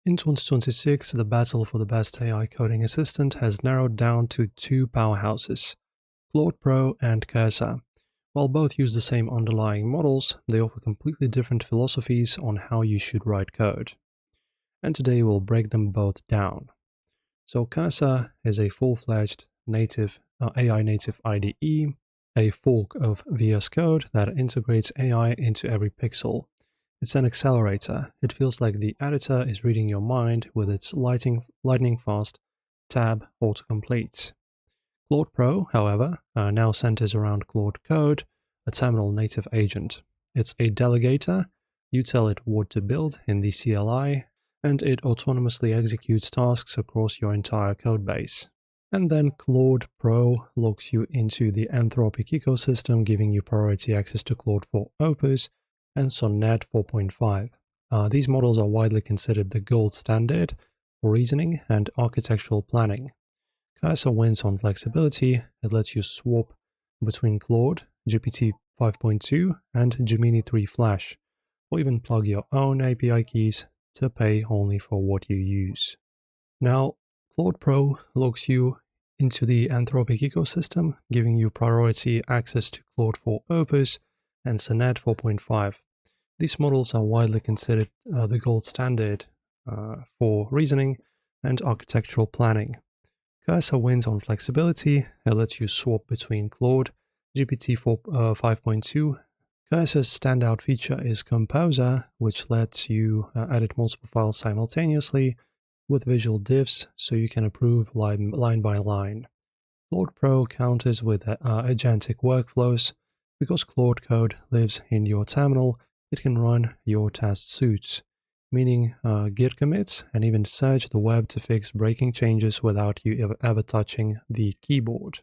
In 2026, the battle for the best AI coding assistant has narrowed down to two powerhouses, Claude Pro and Cursor. While both use the same underlying models, they offer completely different philosophies on how you should write code. And today we'll break them both down. So Cursor is a full-fledged AI native IDE, a fork of VS Code that integrates AI into every pixel. It's an accelerator. It feels like the editor is reading your mind with its lightning-fast tab autocomplete. Claude Pro, however, now centers around Claude Code, a terminal native agent. It's a delegator. You tell it what to build in the CLI, and it autonomously executes tasks across your entire codebase. And then Claude Pro locks you into the Anthropic ecosystem, giving you priority access to Claude 4 Opus and Sonnet 4.5. These models are widely considered the gold standard for reasoning and architectural planning. Cursor wins on flexibility. It lets you swap between Claude, GPT 5.2, and Gemini 3 Flash, or even plug your own API keys to pay only for what you use. Now, Claude Pro locks you into the Anthropic ecosystem, giving you priority access to Claude 4 Opus and Sonnet 4.5. These models are widely considered the gold standard for reasoning and architectural planning. Cursor wins on flexibility. It lets you swap between Claude, GPT 5.2. Cursor's standout feature is Composer, which lets you edit multiple files simultaneously with visual diffs, so you can approve line by line. Claude Pro counters with agentic workflows. Because Claude code lives in your terminal, it can run your test suites, meaning git commits and even search the web to fix breaking changes without you ever touching the keyboard.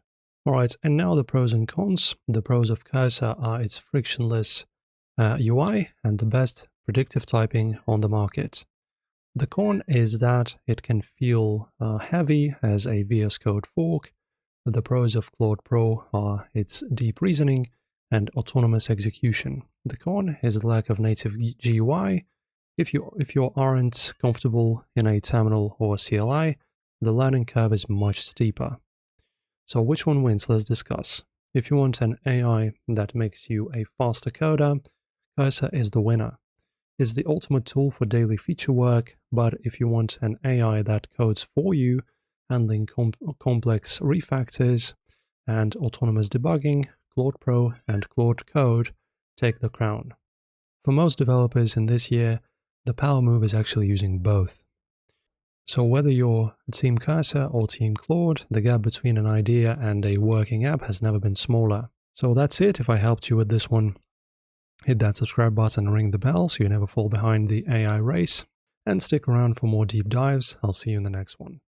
Alright, and now the pros and cons. The pros of Cursor are its frictionless UI and the best predictive typing on the market. The con is that it can feel heavy as a VS Code fork. The pros of Claude Pro are its deep reasoning and autonomous execution. The con is the lack of native GUI. If you aren't comfortable in a terminal or CLI, the learning curve is much steeper. So which one wins? Let's discuss. If you want an AI that makes you a faster coder, Cursor is the winner. It's the ultimate tool for daily feature work, but if you want an AI that codes for you, handling complex refactors and autonomous debugging, Claude Pro and Claude Code take the crown. For most developers in this year, the power move is actually using both. So whether you're Team Cursor or Team Claude, the gap between an idea and a working app has never been smaller. So that's it. If I helped you with this one, hit that subscribe button and ring the bell so you never fall behind the AI race. And stick around for more deep dives. I'll see you in the next one.